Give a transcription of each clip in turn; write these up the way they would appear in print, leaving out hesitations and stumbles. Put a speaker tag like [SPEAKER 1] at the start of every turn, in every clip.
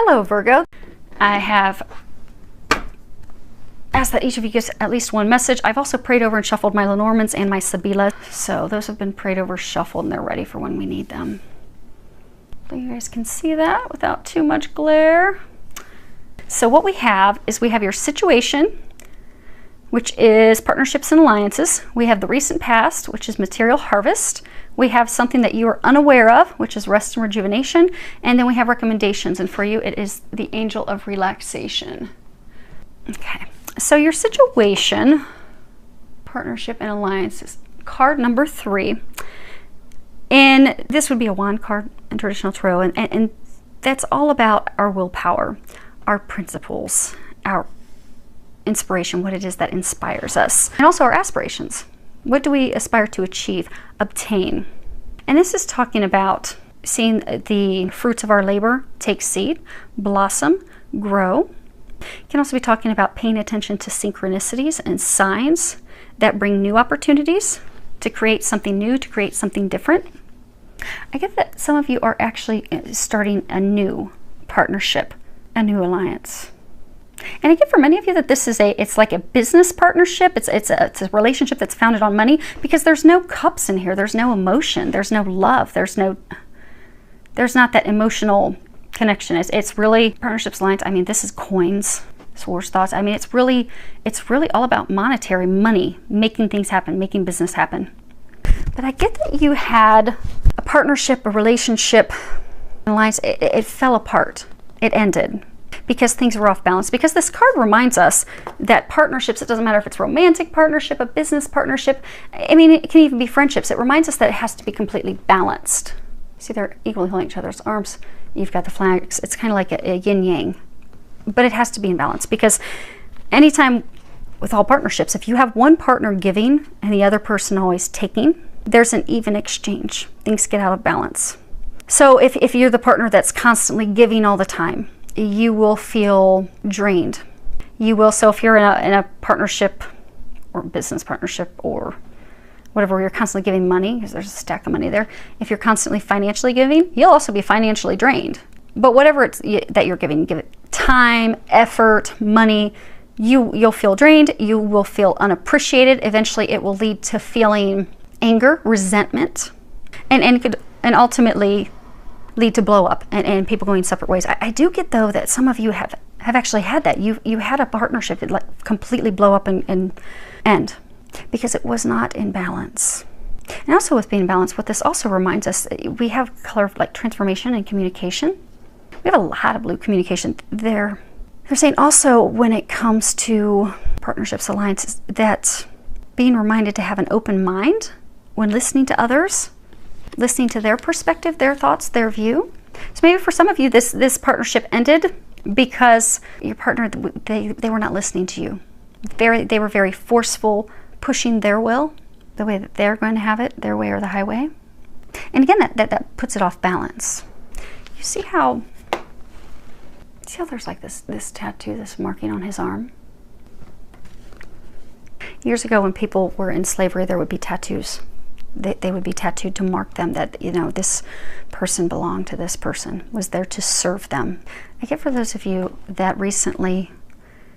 [SPEAKER 1] Hello, Virgo. I have asked that each of you gets at least one message. I've also prayed over and shuffled my Lenormands and my Sibila. So those have been prayed over, shuffled, and they're ready for when we need them. So you guys can see that without too much glare. So what we have is we have your situation, which is partnerships and alliances. We have the recent past, which is material harvest. We have something that you are unaware of, which is rest and rejuvenation. And then we have recommendations. And for you, it is the angel of relaxation. Okay, so your situation, partnership and alliances, card number 3. And this would be a wand card in traditional tarot. And that's all about our willpower, our principles, our inspiration, what it is that inspires us, and also our aspirations. What do we aspire to achieve, obtain? And this is talking about seeing the fruits of our labor take seed, blossom, grow. It can also be talking about paying attention to synchronicities and signs that bring new opportunities to create something new, to create something different. I get that some of you are actually starting a partnership, a new alliance. And I get for many of you that this is it's like a business partnership. It's a relationship that's founded on money, because there's no cups in here. There's no emotion. There's no love. There's not that emotional connection. It's really partnerships, alliance. I mean, this is coins, swords, thoughts. I mean, it's really all about monetary money, making things happen, making business happen. But I get that you had a partnership, a relationship, an alliance. It fell apart. It ended because things were off balance. Because this card reminds us that partnerships, it doesn't matter if it's a romantic partnership, a business partnership, I mean, it can even be friendships. It reminds us that it has to be completely balanced. See, they're equally holding each other's arms. You've got the flags. It's kind of like a yin-yang. But it has to be in balance, because anytime with all partnerships, if you have one partner giving and the other person always taking, there's an even exchange. Things get out of balance. So if you're the partner that's constantly giving all the time, you will feel drained. You will. So if you're in a partnership or business partnership or whatever, where you're constantly giving money, because there's a stack of money there, if you're constantly financially giving, you'll also be financially drained. But whatever it's that you're giving, give it time, effort, money, you'll feel drained. You will feel unappreciated. Eventually it will lead to feeling anger, resentment, and could ultimately lead to blow up and people going separate ways. I do get, though, that some of you have actually had that. You had a partnership that like completely blow up and end because it was not in balance. And also with being balanced, what this also reminds us, we have color of like transformation and communication. We have a lot of blue communication. They're saying also when it comes to partnerships, alliances, that being reminded to have an open mind when listening to others, listening to their perspective, their thoughts, their view. So maybe for some of you, this partnership ended because your partner, they were not listening to you. They were very forceful, pushing their will, the way that they're going to have it, their way or the highway. And again, that puts it off balance. You see how there's like this tattoo, this marking on his arm? Years ago, when people were in slavery, there would be tattoos. They would be tattooed to mark them that, you know, this person belonged to this person, was there to serve them. I get for those of you that recently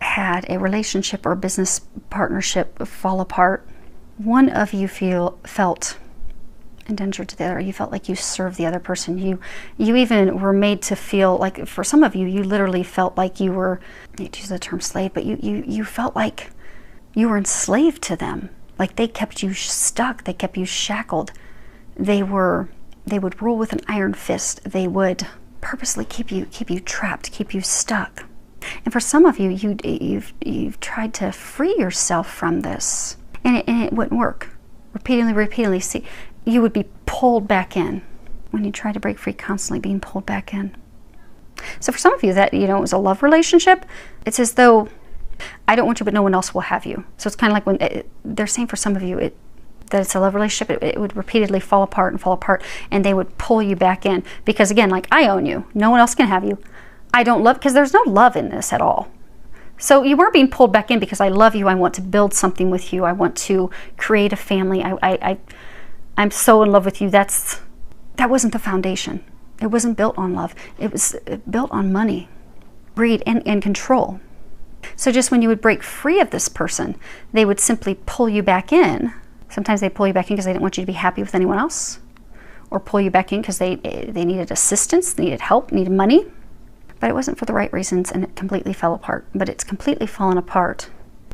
[SPEAKER 1] had a relationship or a business partnership fall apart, one of you felt indentured to the other. You felt like you served the other person. You even were made to feel like, for some of you, you literally felt like you were, I hate to use the term slave, but you felt like you were enslaved to them. Like they kept you stuck, they kept you shackled. They would rule with an iron fist. They would purposely keep you trapped, keep you stuck. And for some of you, you've tried to free yourself from this, and it wouldn't work. Repeatedly, see, you would be pulled back in. When you try to break free, constantly being pulled back in. So for some of you, that, you know, it was a love relationship. It's as though, I don't want you, but no one else will have you. So it's kind of like when they're saying for some of you that it's a love relationship, it would repeatedly fall apart, and they would pull you back in. Because again, like, I own you. No one else can have you. I don't love, because there's no love in this at all. So you weren't being pulled back in because I love you. I want to build something with you. I want to create a family. I'm so in love with you. That wasn't the foundation. It wasn't built on love. It was built on money. greed, and control. So just when you would break free of this person, they would simply pull you back in. Sometimes they pull you back in because they didn't want you to be happy with anyone else, or pull you back in because they needed assistance, needed help, needed money. But it wasn't for the right reasons, and it completely fell apart. But it's completely fallen apart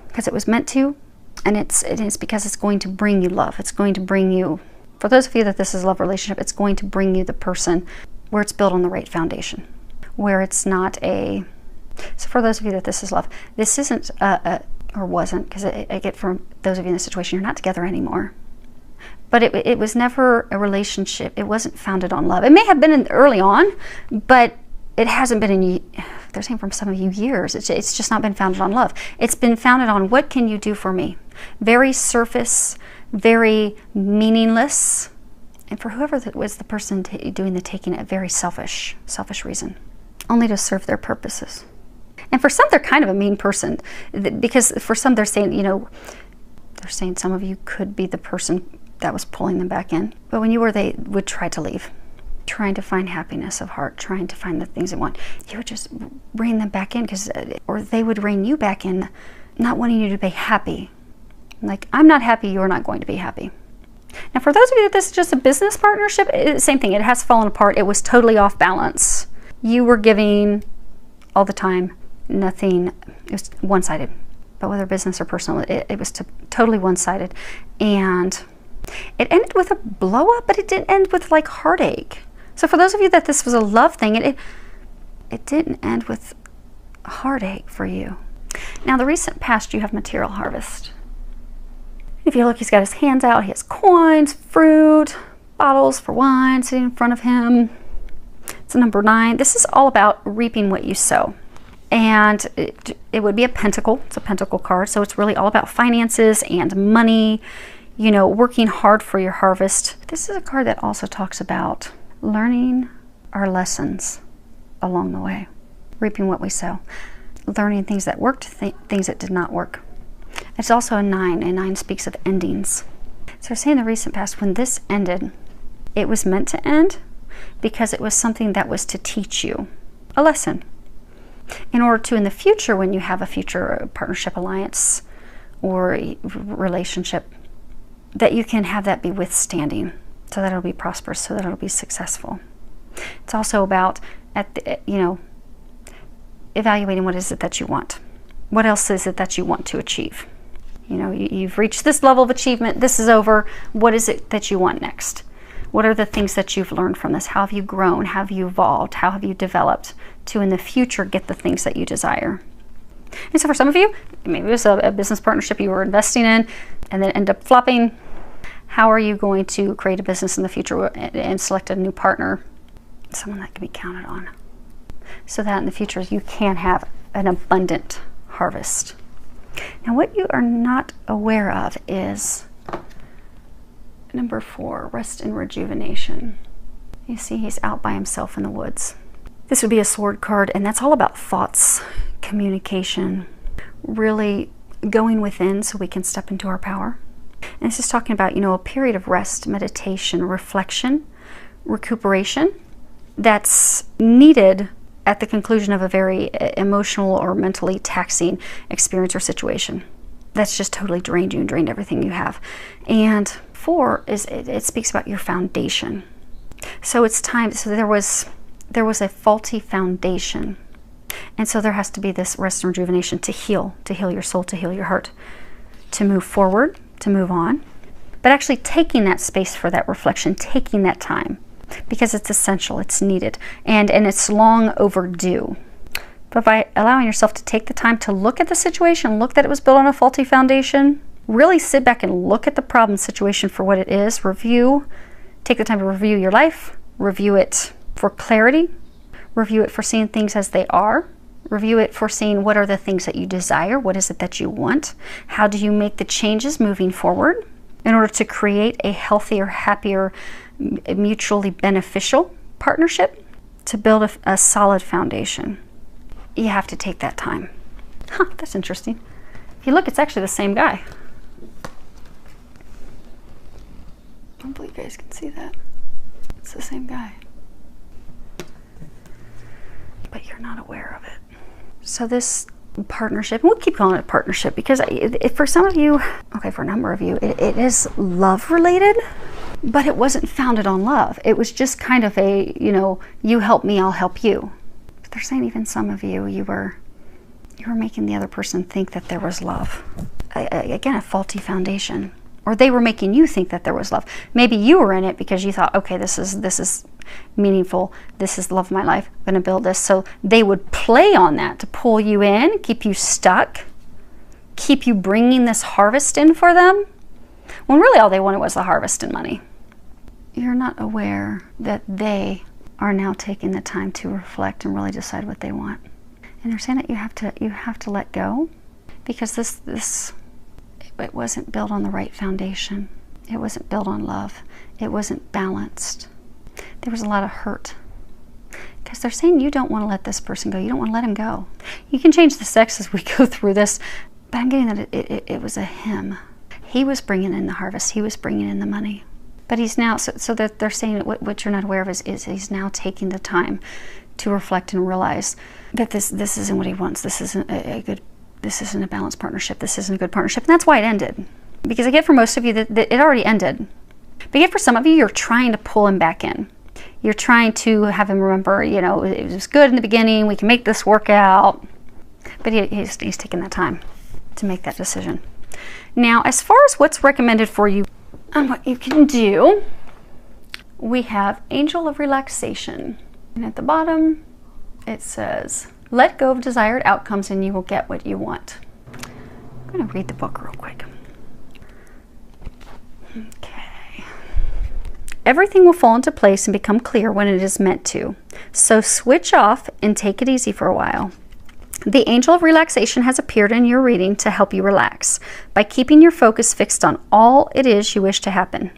[SPEAKER 1] because it was meant to, and it is because it's going to bring you love. It's going to bring you, for those of you that this is a love relationship, it's going to bring you the person where it's built on the right foundation, where it's not a, so for those of you that this is love, this isn't or wasn't, because I get from those of you in this situation, you're not together anymore. But it was never a relationship. It wasn't founded on love. It may have been early on, but it hasn't been in, they're saying from some of you, years. It's just not been founded on love. It's been founded on, what can you do for me? Very surface, very meaningless. And for whoever that was the person doing the taking, a very selfish reason, only to serve their purposes. And for some, they're kind of a mean person, because for some, they're saying, they're saying some of you could be the person that was pulling them back in. But when you were, they would try to leave, trying to find happiness of heart, trying to find the things they want. You would just rein them back in, or they would rein you back in, not wanting you to be happy. Like, I'm not happy, you're not going to be happy. Now, for those of you that this is just a business partnership, same thing. It has fallen apart. It was totally off balance. You were giving all the time, nothing. It was one-sided. But whether business or personal, it was totally one-sided. And it ended with a blow-up, but it didn't end with like heartache. So for those of you that this was a love thing, it didn't end with heartache for you. Now, the recent past, you have material harvest. If you look, he's got his hands out. He has coins, fruit, bottles for wine sitting in front of him. It's a number 9. This is all about reaping what you sow. And it would be a pentacle. It's a pentacle card. So it's really all about finances and money, working hard for your harvest. This is a card that also talks about learning our lessons along the way. Reaping what we sow. Learning things that worked, things that did not work. It's also a 9, and 9 speaks of endings. So we're saying in the recent past, when this ended, it was meant to end because it was something that was to teach you a lesson. In order to, in the future, when you have a future partnership, alliance, or relationship, that you can have that be withstanding, so that it'll be prosperous, so that it'll be successful. It's also about, evaluating what is it that you want. What else is it that you want to achieve? You've reached this level of achievement. This is over. What is it that you want next? What are the things that you've learned from this? How have you grown? How have you evolved? How have you developed to, in the future, get the things that you desire? And so for some of you, maybe it was a business partnership you were investing in and then end up flopping. How are you going to create a business in the future and select a new partner? Someone that can be counted on. So that in the future, you can have an abundant harvest. Now, what you are not aware of is number 4, rest and rejuvenation. You see, he's out by himself in the woods. This would be a sword card, and that's all about thoughts, communication, really going within so we can step into our power. And this is talking about, a period of rest, meditation, reflection, recuperation that's needed at the conclusion of a very emotional or mentally taxing experience or situation that's just totally drained you and drained everything you have. And 4 is, it speaks about your foundation. So it's time, so there was a faulty foundation. And so there has to be this rest and rejuvenation to heal your soul, to heal your heart, to move forward, to move on. But actually taking that space for that reflection, taking that time, because it's essential, it's needed, and it's long overdue. But by allowing yourself to take the time to look at the situation, look that it was built on a faulty foundation, really sit back and look at the problem situation for what it is, review, take the time to review your life, review it for clarity, review it for seeing things as they are, review it for seeing what are the things that you desire, what is it that you want, how do you make the changes moving forward in order to create a healthier, happier, mutually beneficial partnership, to build a solid foundation. You have to take that time. That's interesting. If you look, it's actually the same guy. Hopefully you guys can see that. It's the same guy. But you're not aware of it. So this partnership, and we'll keep calling it a partnership because for some of you, okay, for a number of you, it is love related, but it wasn't founded on love. It was just kind of a, you know, you help me, I'll help you. But they're saying even some of you, you were making the other person think that there was love. Again, a faulty foundation. Or they were making you think that there was love. Maybe you were in it because you thought, okay, this is meaningful. This is the love of my life. I'm going to build this. So they would play on that to pull you in, keep you stuck, keep you bringing this harvest in for them, when really all they wanted was the harvest and money. You're not aware that they are now taking the time to reflect and really decide what they want. And they're saying that you have to let go, because it wasn't built on the right foundation. It wasn't built on love. It wasn't balanced. There was a lot of hurt. Because they're saying you don't want to let this person go. You don't want to let him go. You can change the sex as we go through this, but I'm getting that it was a him. He was bringing in the harvest. He was bringing in the money. But he's now, so that they're saying what you're not aware of is he's now taking the time to reflect and realize that this isn't what he wants. This isn't this isn't a balanced partnership. This isn't a good partnership. And that's why it ended. Because I get for most of you that it already ended. But yet for some of you, you're trying to pull him back in. You're trying to have him remember, you know, it was good in the beginning. We can make this work out. But he's taking that time to make that decision. Now, as far as what's recommended for you and what you can do, we have Angel of Relaxation. And at the bottom, it says, let go of desired outcomes and you will get what you want. I'm going to read the book real quick. Okay. Everything will fall into place and become clear when it is meant to. So switch off and take it easy for a while. The Angel of Relaxation has appeared in your reading to help you relax by keeping your focus fixed on all it is you wish to happen.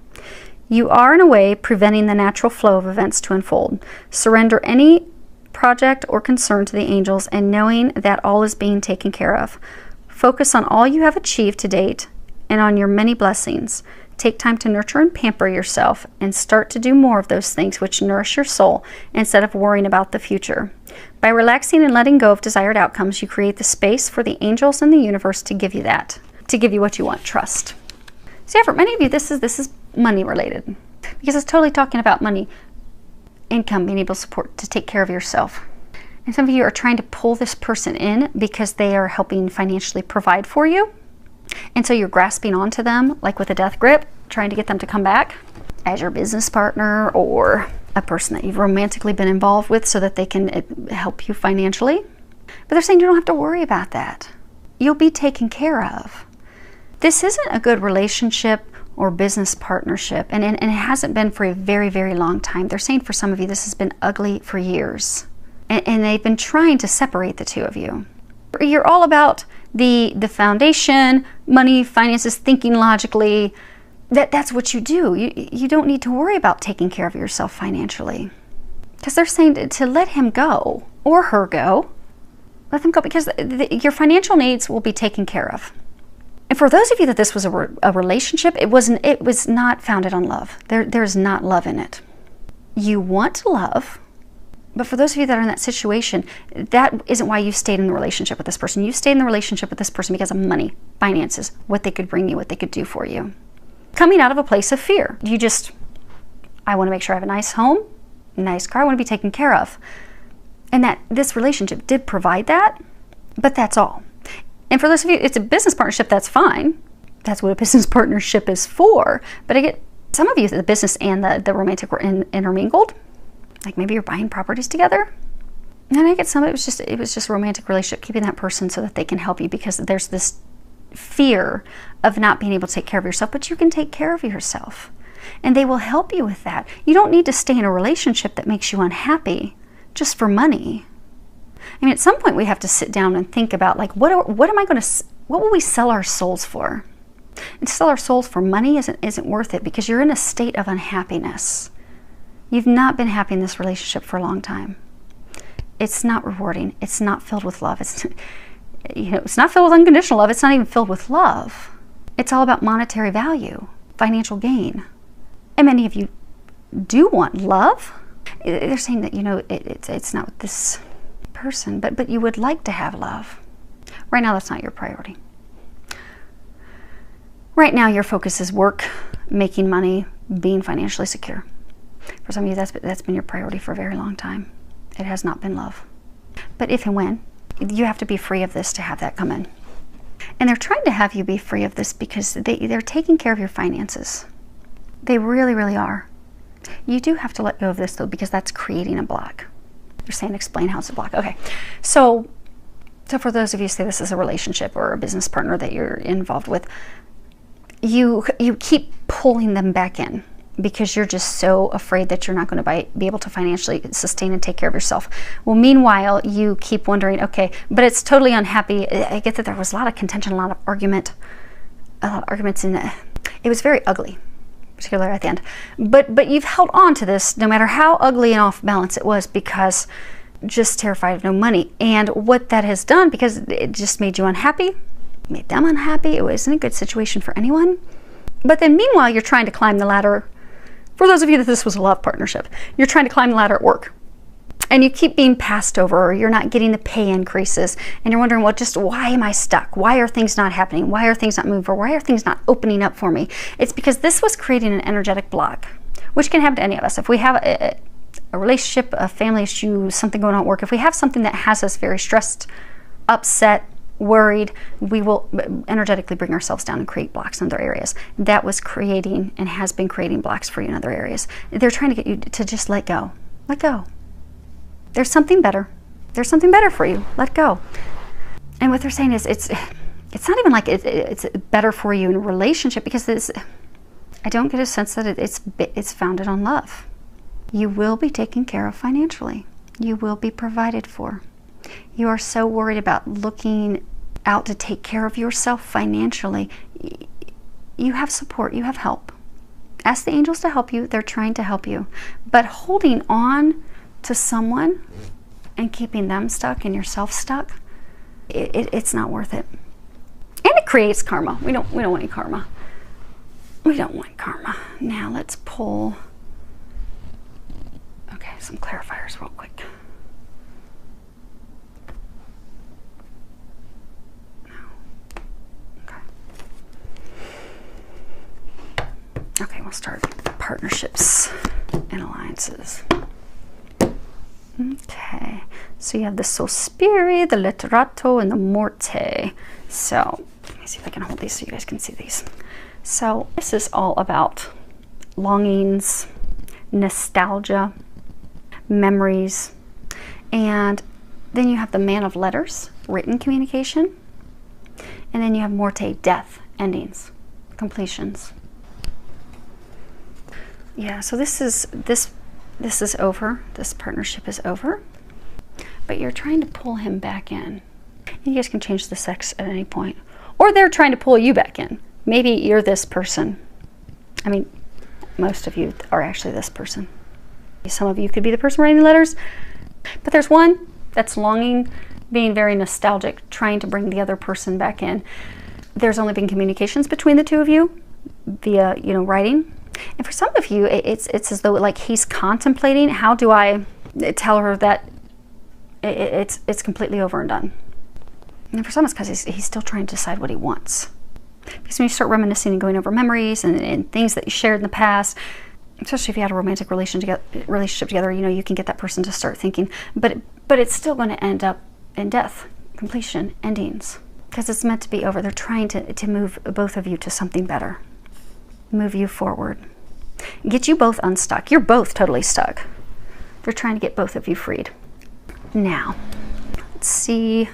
[SPEAKER 1] You are, in a way, preventing the natural flow of events to unfold. Surrender any project or concern to the angels and knowing that all is being taken care of. Focus on all you have achieved to date and on your many blessings. Take time to nurture and pamper yourself and start to do more of those things which nourish your soul instead of worrying about the future. By relaxing and letting go of desired outcomes, you create the space for the angels and the universe to give you that, to give you what you want. Trust. So yeah, for many of you, this is money related, because it's totally talking about money, income, being able to support, to take care of yourself. And some of you are trying to pull this person in because they are helping financially provide for you. And so you're grasping onto them like with a death grip, trying to get them to come back as your business partner or a person that you've romantically been involved with so that they can help you financially. But they're saying you don't have to worry about that. You'll be taken care of. This isn't a good relationship or business partnership, and it hasn't been for a very, very long time. They're saying for some of you this has been ugly for years, and they've been trying to separate the two of you. You're all about the foundation, money, finances, thinking logically. That's what you do. You don't need to worry about taking care of yourself financially, because they're saying to let him go or her go. Let them go, because your financial needs will be taken care of. And for those of you that this was a relationship, it was not founded on love. There's not love in it. You want love, but for those of you that are in that situation, that isn't why you stayed in the relationship with this person. You stayed in the relationship with this person because of money, finances, what they could bring you, what they could do for you. Coming out of a place of fear. I want to make sure I have a nice home, nice car, I want to be taken care of. And that this relationship did provide that, but that's all. And for those of you, it's a business partnership, that's fine. That's what a business partnership is for. But I get some of you, the business and the romantic were intermingled. Like maybe you're buying properties together. And I get some of it was just a romantic relationship, keeping that person so that they can help you, because there's this fear of not being able to take care of yourself, but you can take care of yourself. And they will help you with that. You don't need to stay in a relationship that makes you unhappy just for money. I mean, at some point we have to sit down and think about, like, what will we sell our souls for? And to sell our souls for money isn't worth it, because you're in a state of unhappiness. You've not been happy in this relationship for a long time. It's not rewarding. It's not filled with love. It's not filled with unconditional love. It's not even filled with love. It's all about monetary value, financial gain. And many of you do want love. They're saying that, it's not what this person, but you would like to have love. Right now, that's not your priority. Right now, your focus is work, making money, being financially secure. For some of you, that's been your priority for a very long time. It has not been love. But if and when, you have to be free of this to have that come in. And they're trying to have you be free of this because they're taking care of your finances. They really, really are. You do have to let go of this, though, because that's creating a block. They're saying explain how it's a block. Okay, so for those of you who say this is a relationship or a business partner that you're involved with, you keep pulling them back in because you're just so afraid that you're not going to be able to financially sustain and take care of yourself. Well, meanwhile, you keep wondering, okay, but it's totally unhappy. I get that there was a lot of contention, a lot of arguments in it. It was very ugly, particularly at the end. But you've held on to this no matter how ugly and off balance it was, because just terrified of no money. And what that has done, because it just made you unhappy, made them unhappy, it wasn't a good situation for anyone. But then meanwhile, you're trying to climb the ladder. For those of you that this was a love partnership, you're trying to climb the ladder at work. And you keep being passed over, or you're not getting the pay increases. And you're wondering, well, just why am I stuck? Why are things not happening? Why are things not moving forward? Why are things not opening up for me? It's because this was creating an energetic block, which can happen to any of us. If we have a relationship, a family issue, something going on at work, if we have something that has us very stressed, upset, worried, we will energetically bring ourselves down and create blocks in other areas. That was creating and has been creating blocks for you in other areas. They're trying to get you to just let go. Let go. There's something better. There's something better for you. Let go. And what they're saying is it's not even like it's better for you in a relationship, because I don't get a sense that it's founded on love. You will be taken care of financially. You will be provided for. You are so worried about looking out to take care of yourself financially. You have support. You have help. Ask the angels to help you. They're trying to help you. But holding on to someone and keeping them stuck and yourself stuck, it's not worth it. And it creates karma. We don't want any karma. We don't want karma. Now let's pull, okay, some clarifiers real quick. Okay, we'll start partnerships and alliances. Okay, so you have the Sospiri, the Letterato, and the Morte. So let me see if I can hold these so you guys can see these. So this is all about longings, nostalgia, memories, and then you have the Man of Letters, written communication, and then you have Morte, death, endings, completions. Yeah, so this is over. This partnership is over. But you're trying to pull him back in. And you guys can change the sex at any point. Or they're trying to pull you back in. Maybe you're this person. I mean, most of you are actually this person. Some of you could be the person writing the letters. But there's one that's longing, being very nostalgic, trying to bring the other person back in. There's only been communications between the two of you via, writing. And for some of you, it's as though like he's contemplating, how do I tell her that it's completely over and done. And for some, it's because he's still trying to decide what he wants. Because when you start reminiscing and going over memories and things that you shared in the past, especially if you had a romantic relationship together, you can get that person to start thinking, but it's still going to end up in death, completion, endings, because it's meant to be over. They're trying to move both of you to something better. Move you forward. Get you both unstuck. You're both totally stuck. They're trying to get both of you freed. Now, let's see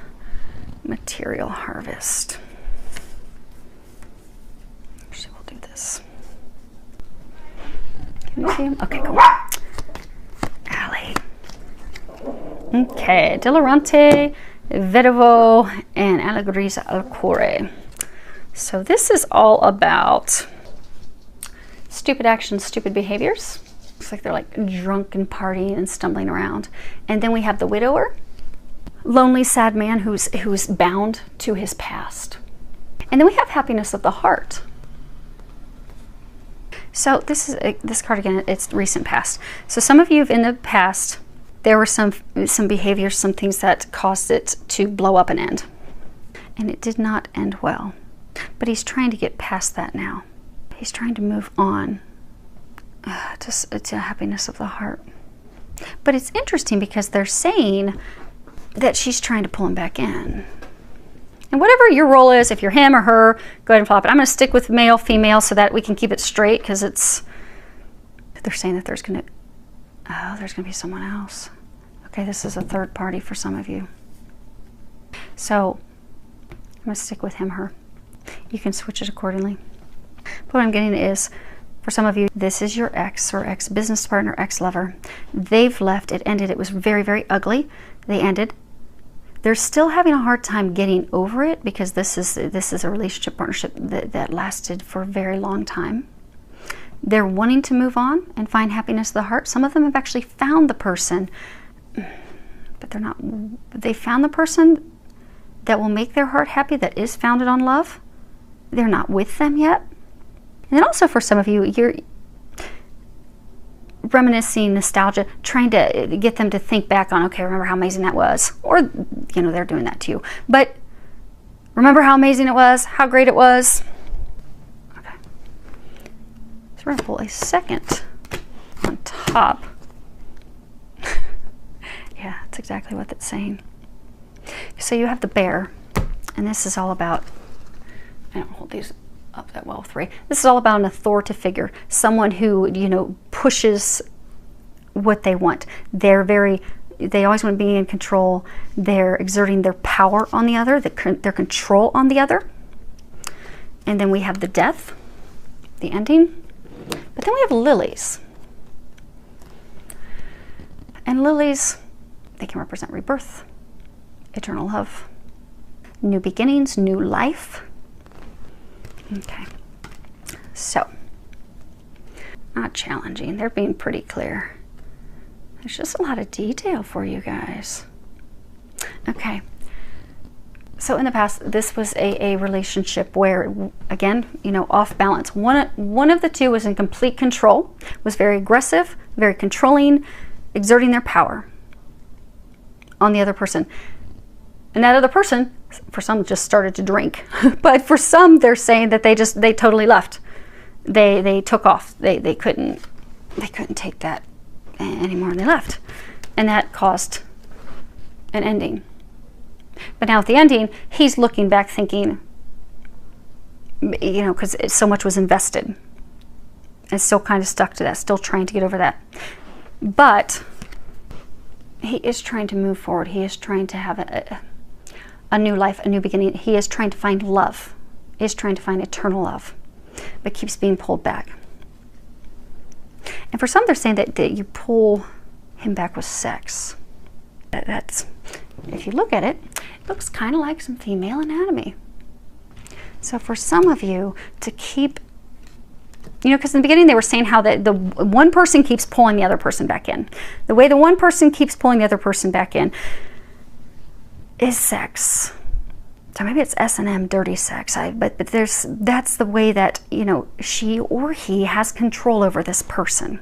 [SPEAKER 1] material harvest. Actually, we'll do this. Can you see him? Okay, cool. Alley. Okay, Dilorante, Vedovo, and Allegories al Cuore. So this is all about stupid actions, stupid behaviors. Looks like they're like drunk and partying and stumbling around. And then we have the widower, lonely, sad man who's bound to his past. And then we have happiness of the heart. So this card again, it's recent past. So some of you in the past there were some behaviors, some things that caused it to blow up and end. And it did not end well. But he's trying to get past that now. He's trying to move on to happiness of the heart. But it's interesting because they're saying that she's trying to pull him back in. And whatever your role is, if you're him or her, go ahead and flop it. I'm going to stick with male, female, so that we can keep it straight, because they're saying that there's going to be someone else. Okay, this is a third party for some of you. So I'm going to stick with him, her. You can switch it accordingly. But what I'm getting is, for some of you, this is your ex or ex-business partner, ex-lover. They've left. It ended. It was very, very ugly. They ended. They're still having a hard time getting over it, because this is a relationship, partnership that lasted for a very long time. They're wanting to move on and find happiness of the heart. Some of them have actually found the person, but they're not. They found the person that will make their heart happy, that is founded on love. They're not with them yet. And then also for some of you, you're reminiscing, nostalgia, trying to get them to think back on, okay, remember how amazing that was. Or, you know, they're doing that to you. But remember how amazing it was, how great it was. Okay. So we're going to pull a second on top. Yeah, that's exactly what it's saying. So you have the bear, and this is all about, I don't hold these up that well, 3. This is all about an authoritative figure, someone who, you know, pushes what they want. They always want to be in control. They're exerting their power on the other, their control on the other. And then we have the death, the ending. But then we have lilies. And lilies, they can represent rebirth, eternal love, new beginnings, new life. Okay, so not challenging. They're being pretty clear. There's just a lot of detail for you guys. Okay, so in the past, this was a relationship where, again, you know, off balance. One of the two was in complete control, was very aggressive, very controlling, exerting their power on the other person. And that other person, for some, just started to drink. But for some, they're saying that they totally left. They took off. They couldn't take that anymore, and they left. And that caused an ending. But now at the ending, he's looking back thinking, you know, because so much was invested. And still kind of stuck to that, still trying to get over that. But he is trying to move forward. He is trying to have a new life, a new beginning. He is trying to find love. He is trying to find eternal love, but keeps being pulled back. And for some, they're saying that you pull him back with sex. That's, if you look at it, it looks kind of like some female anatomy. So for some of you to keep, you know, because in the beginning they were saying how the one person keeps pulling the other person back in. The way the one person keeps pulling the other person back in is sex. So maybe it's S&M, dirty sex. But that's the way that, you know, she or he has control over this person.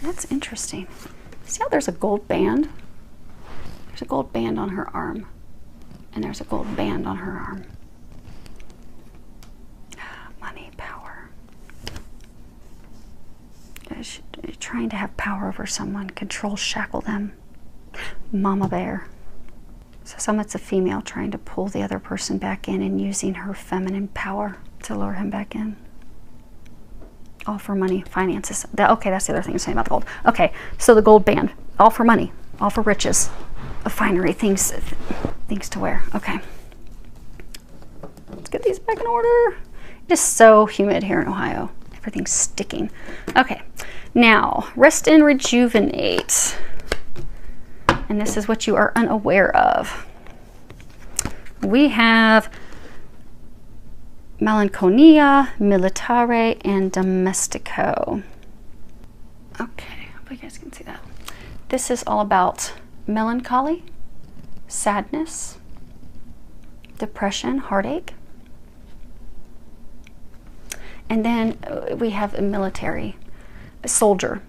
[SPEAKER 1] That's interesting. See how there's a gold band? There's a gold band on her arm. And there's a gold band on her arm. Money, power. She's trying to have power over someone, control, shackle them. Mama bear. So some, it's a female trying to pull the other person back in and using her feminine power to lure him back in. All for money, finances. Okay, that's the other thing I'm saying about the gold. Okay, so the gold band, all for money, all for riches, finery, things to wear. Okay. Let's get these back in order. It is so humid here in Ohio. Everything's sticking. Okay, now rest and rejuvenate. And this is what you are unaware of. We have melancholia, militare, and domestico. Okay, I hope you guys can see that. This is all about melancholy, sadness, depression, heartache. And then we have a military, a soldier.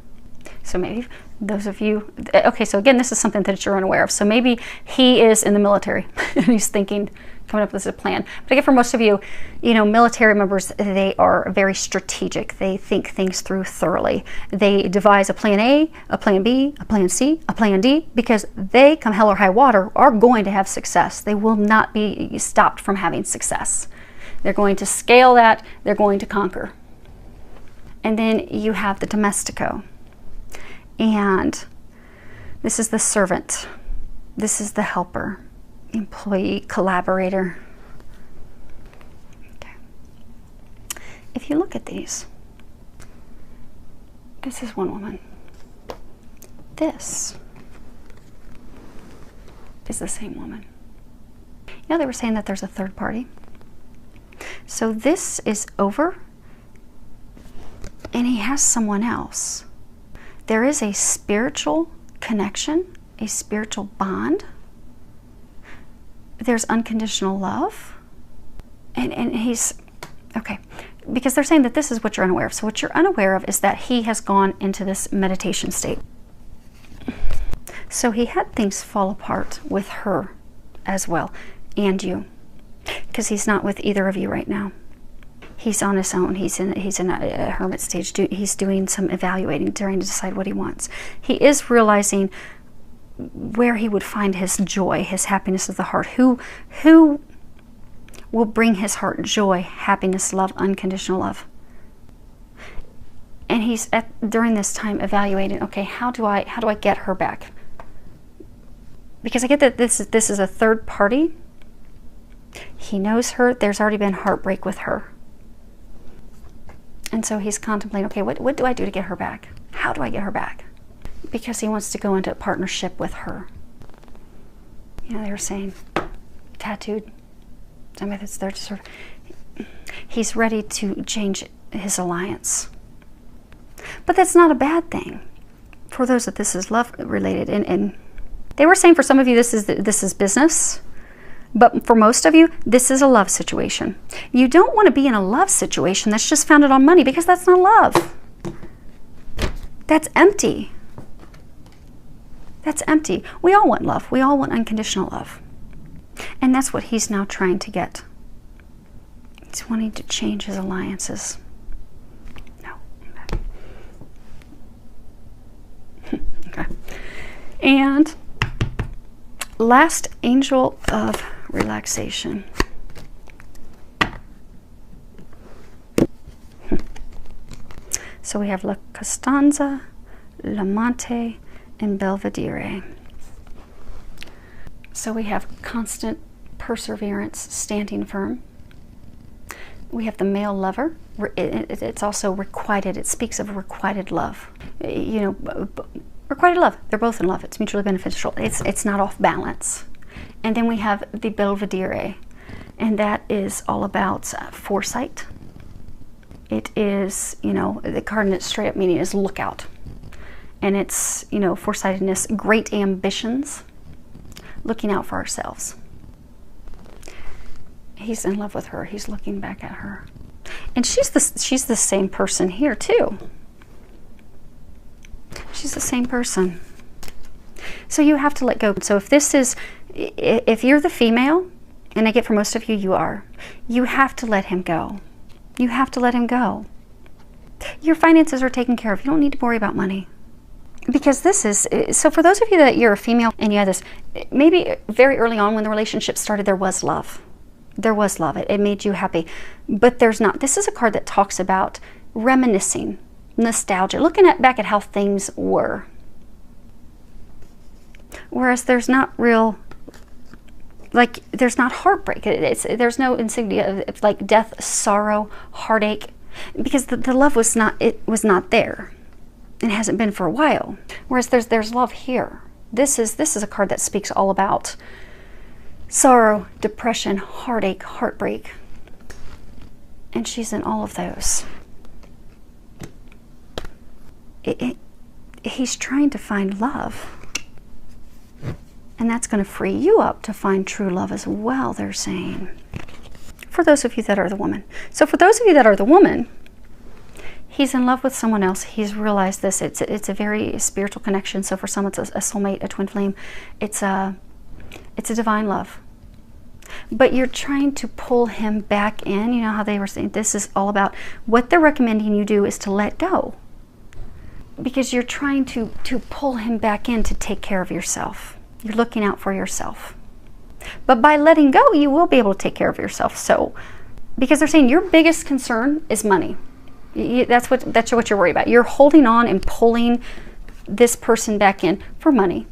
[SPEAKER 1] So maybe Those of you, okay, so again, this is something that you're unaware of. So maybe he is in the military and he's thinking, coming up with a plan. But again, for most of you, you know, military members, they are very strategic. They think things through thoroughly. They devise a plan A, a plan B, a plan C, a plan D, because they, come hell or high water, are going to have success. They will not be stopped from having success. They're going to scale that. They're going to conquer. And then you have the domestico. And this is the servant. This is the helper, employee, collaborator. Okay. If you look at these, this is one woman. This is the same woman. You know, they were saying that there's a third party. So this is over, and he has someone else. There is a spiritual connection, a spiritual bond. There's unconditional love. And he's, okay, because they're saying that this is what you're unaware of. So what you're unaware of is that he has gone into this meditation state. So he had things fall apart with her as well, and you, because he's not with either of you right now. He's on his own. He's in a hermit stage. He's doing some evaluating, trying to decide what he wants. He is realizing where he would find his joy, his happiness of the heart. Who will bring his heart joy, happiness, love, unconditional love. And he's during this time evaluating, okay, how do I get her back? Because I get that this is a third party. He knows her. There's already been heartbreak with her. And so he's contemplating, okay, what do I do to get her back? How do I get her back? Because he wants to go into a partnership with her. You know, they were saying, tattooed, somebody that's there to sort of, he's ready to change his alliance. But that's not a bad thing for those that this is love related. And they were saying for some of you, this is business. But for most of you, this is a love situation. You don't want to be in a love situation that's just founded on money, because that's not love. That's empty. That's empty. We all want love. We all want unconditional love. And that's what he's now trying to get. He's wanting to change his alliances. No. Okay. And last angel of relaxation. So we have La Costanza, L'Amante, and Belvedere. So we have constant perseverance, standing firm. We have the male lover. It's also requited. It speaks of requited love. You know, requited love. They're both in love. It's mutually beneficial. It's not off balance. And then we have the Belvedere, and that is all about foresight. It is, you know, the card in its straight up meaning is lookout. And it's, you know, foresightedness, great ambitions, looking out for ourselves. He's in love with her. He's looking back at her. And she's the same person here too. She's the same person. So you have to let go. So if you're the female, and I get for most of you, you are, you have to let him go. You have to let him go. Your finances are taken care of. You don't need to worry about money. Because this is, so for those of you that you're a female and you have this, maybe very early on when the relationship started, there was love. There was love. It made you happy. But there's not. This is a card that talks about reminiscing, nostalgia, looking back at how things were. Whereas there's not real, like, there's not heartbreak. There's no insignia of like death, sorrow, heartache, because the love was not there, and it hasn't been for a while. Whereas there's love here. This is a card that speaks all about sorrow, depression, heartache, heartbreak, and she's in all of those. He's trying to find love. And that's going to free you up to find true love as well, they're saying. For those of you that are the woman. So for those of you that are the woman, He's in love with someone else. He's realized this. It's a very spiritual connection. So for some, it's a soulmate, a twin flame. It's a divine love. But you're trying to pull him back in. You know how they were saying this is all about, what they're recommending you do is to let go. Because you're trying to pull him back in to take care of yourself. You're looking out for yourself. But by letting go, you will be able to take care of yourself. So, because they're saying your biggest concern is money. That's what you're worried about. You're holding on and pulling this person back in for money.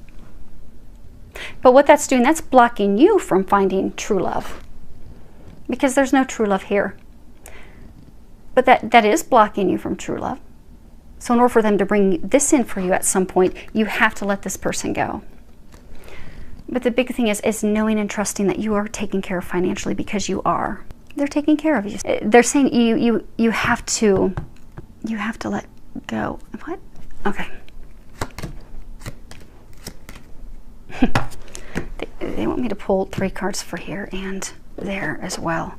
[SPEAKER 1] But what that's doing, that's blocking you from finding true love. Because there's no true love here. But that is blocking you from true love. So in order for them to bring this in for you at some point, you have to let this person go. But the big thing is knowing and trusting that you are taken care of financially, because you are. They're taking care of you. They're saying you have to let go. What? Okay. They want me to pull 3 cards for here and there as well.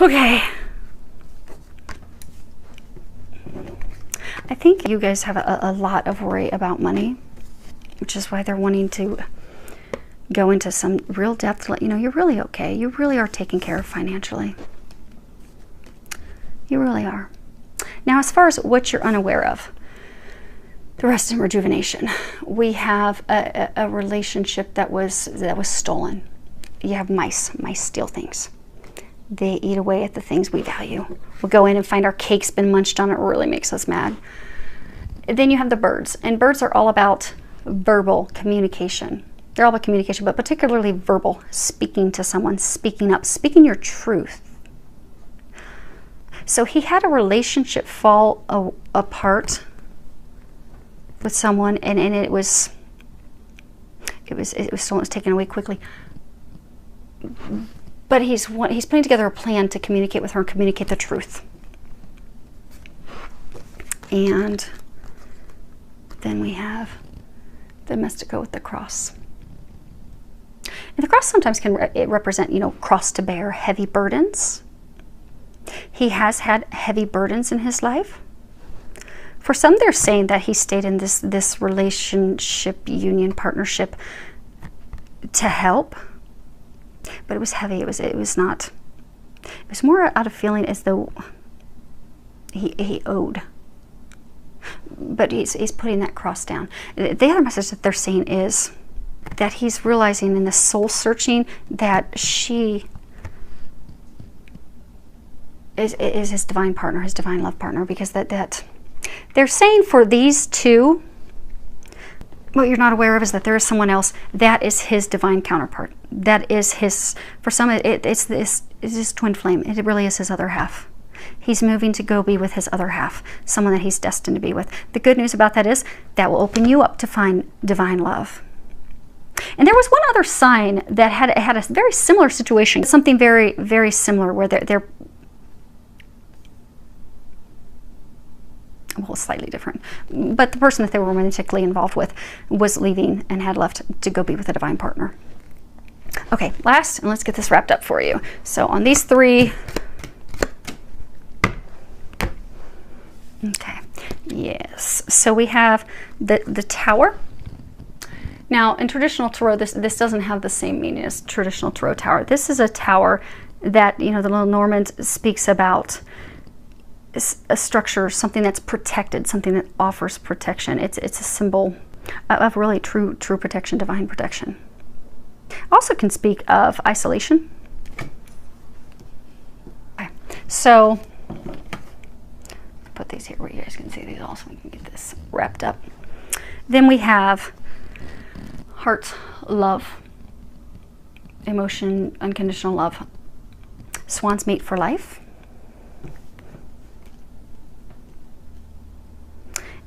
[SPEAKER 1] Okay. I think you guys have a lot of worry about money, which is why they're wanting to go into some real depth to let you know you're really okay. You really are taken care of financially. You really are. Now, as far as what you're unaware of, the rest in rejuvenation. We have a relationship that was stolen. You have mice. Mice steal things. They eat away at the things we value. We'll go in and find our cake's been munched on. It really makes us mad. Then you have the birds. And birds are all about verbal communication. They're all about communication, but particularly verbal. Speaking to someone, speaking up, speaking your truth. So he had a relationship fall apart with someone, and it was stolen. It was taken away quickly. But he's putting together a plan to communicate with her and communicate the truth. And then we have the Mystico with the cross. And the cross sometimes can represent, cross to bear, heavy burdens. He has had heavy burdens in his life. For some, they're saying that he stayed in this relationship, union, partnership to help. But it was heavy. It was not. It was more out of feeling as though he owed. But he's putting that cross down. The other message that they're saying is that he's realizing in the soul searching that she is his divine partner, his divine love partner, because that they're saying for these two, what you're not aware of is that there is someone else that is his divine counterpart. That is his, for some it's his twin flame. It really is his other half. He's moving to go be with his other half, someone that he's destined to be with. The good news about that is that will open you up to find divine love. And there was one other sign that had a very similar situation, something very, very similar, where they're well, slightly different. But the person that they were romantically involved with was leaving and had left to go be with a divine partner. Okay, last, and let's get this wrapped up for you. So on these 3, okay, yes. So we have the Tower. Now, in traditional tarot, this doesn't have the same meaning as traditional tarot tower. This is a tower that, the little Normand speaks about a structure, something that's protected, something that offers protection. It's a symbol of really true protection, divine protection. Also can speak of isolation. Okay. So, put these here where you guys can see these all so we can get this wrapped up. Then we have heart, love, emotion, unconditional love. Swans mate for life.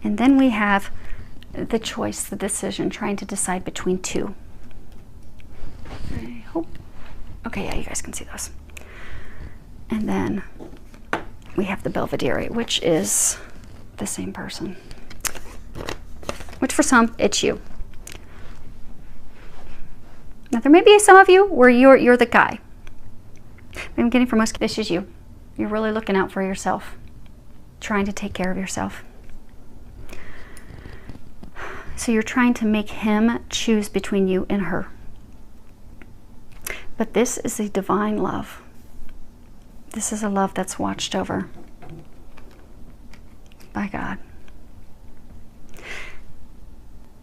[SPEAKER 1] And then we have the choice, the decision, trying to decide between 2. I hope. Okay, yeah, you guys can see those. And then we have the Belvedere, which is the same person. Which for some, it's you. Now there may be some of you where you're the guy. I'm getting for most, this is you. You're really looking out for yourself, trying to take care of yourself. So you're trying to make him choose between you and her. But this is a divine love. This is a love that's watched over by God.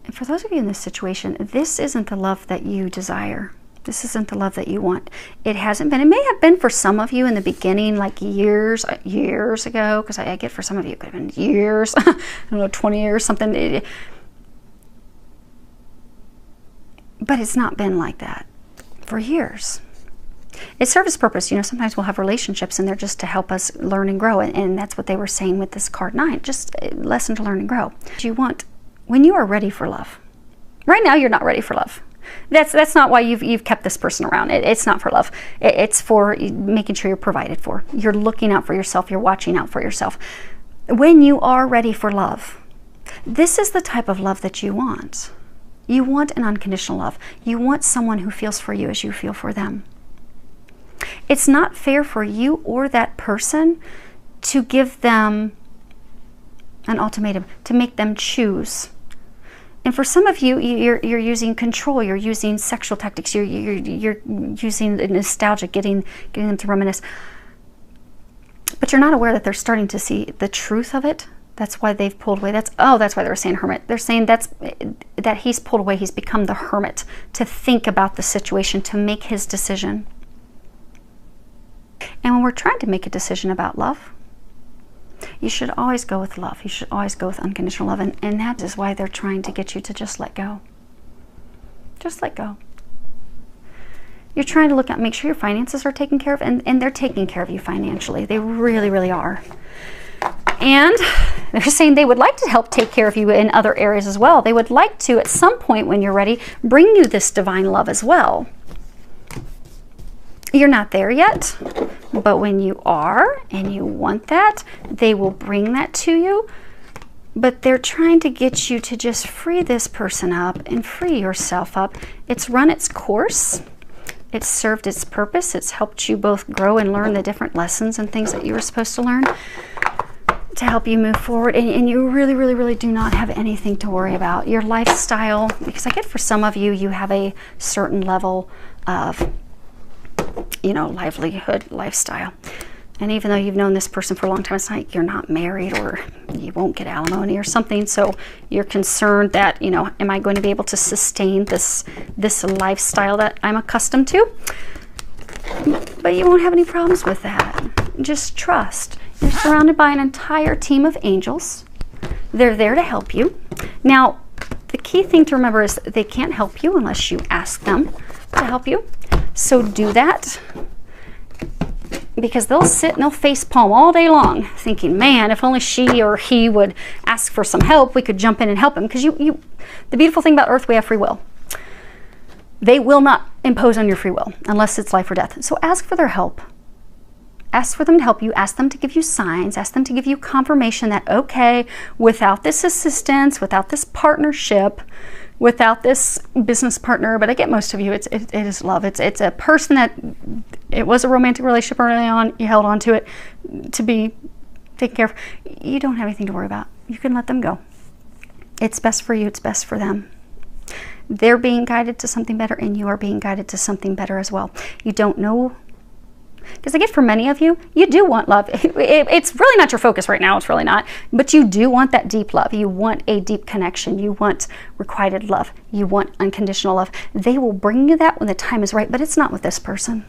[SPEAKER 1] And for those of you in this situation, this isn't the love that you desire. This isn't the love that you want. It hasn't been. It may have been for some of you in the beginning, like years ago, because I get for some of you it could have been years, I don't know, 20 years, something. But it's not been like that for years. It serves its purpose. You know, sometimes we'll have relationships and they're just to help us learn and grow. And that's what they were saying with this card 9, just a lesson to learn and grow. You want, when you are ready for love. Right now, you're not ready for love. That's not why you've kept this person around. It's not for love. It's for making sure you're provided for. You're looking out for yourself. You're watching out for yourself. When you are ready for love, this is the type of love that you want. You want an unconditional love. You want someone who feels for you as you feel for them. It's not fair for you or that person to give them an ultimatum, to make them choose. And for some of you, you're using control, you're using sexual tactics, you're using nostalgia, getting them to reminisce. But you're not aware that they're starting to see the truth of it. That's why they've pulled away. That's why they were saying hermit. They're saying that he's pulled away, he's become the hermit to think about the situation, to make his decision. And when we're trying to make a decision about love, you should always go with love. You should always go with unconditional love. And that is why they're trying to get you to just let go. Just let go. You're trying to look at, make sure your finances are taken care of, and they're taking care of you financially. They really, really are. And they're saying they would like to help take care of you in other areas as well. They would like to, at some point when you're ready, bring you this divine love as well. You're not there yet, but when you are and you want that, they will bring that to you. But they're trying to get you to just free this person up and free yourself up. It's run its course. It's served its purpose. It's helped you both grow and learn the different lessons and things that you were supposed to learn to help you move forward. And you really, really, really do not have anything to worry about. Your lifestyle, because I get for some of you, you have a certain level of, you know, livelihood, lifestyle. And even though you've known this person for a long time, it's like you're not married or you won't get alimony or something. So you're concerned that, you know, am I going to be able to sustain this lifestyle that I'm accustomed to? But you won't have any problems with that. Just trust. You're surrounded by an entire team of angels. They're there to help you. Now, the key thing to remember is they can't help you unless you ask them to help you. So do that, because they'll sit and they'll face palm all day long thinking, man, if only she or he would ask for some help, we could jump in and help him. Because the beautiful thing about Earth, we have free will. They will not impose on your free will unless it's life or death. So ask for their help. Ask for them to help you. Ask them to give you signs. Ask them to give you confirmation that, okay, without this assistance, without this partnership, without this business partner, but I get most of you, it is love. It's a person that, it was a romantic relationship early on, you held on to it to be taken care of. You don't have anything to worry about. You can let them go. It's best for you, it's best for them. They're being guided to something better, and you are being guided to something better as well. You don't know, because I get for many of you, you do want love. It's really not your focus right now. It's really not. But you do want that deep love. You want a deep connection. You want requited love. You want unconditional love. They will bring you that when the time is right, but it's not with this person.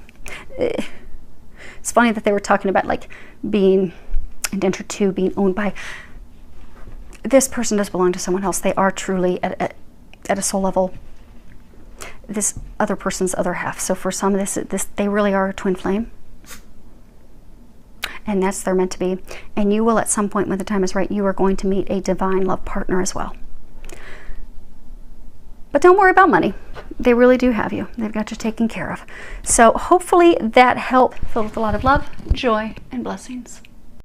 [SPEAKER 1] It's funny that they were talking about like being indentured to, being owned by. This person does belong to someone else. They are truly at a soul level this other person's other half. So for some of this they really are a twin flame. And that's they're meant to be. And you will, at some point when the time is right, you are going to meet a divine love partner as well. But don't worry about money. They really do have you. They've got you taken care of. So hopefully that helped, filled with a lot of love, joy, and blessings.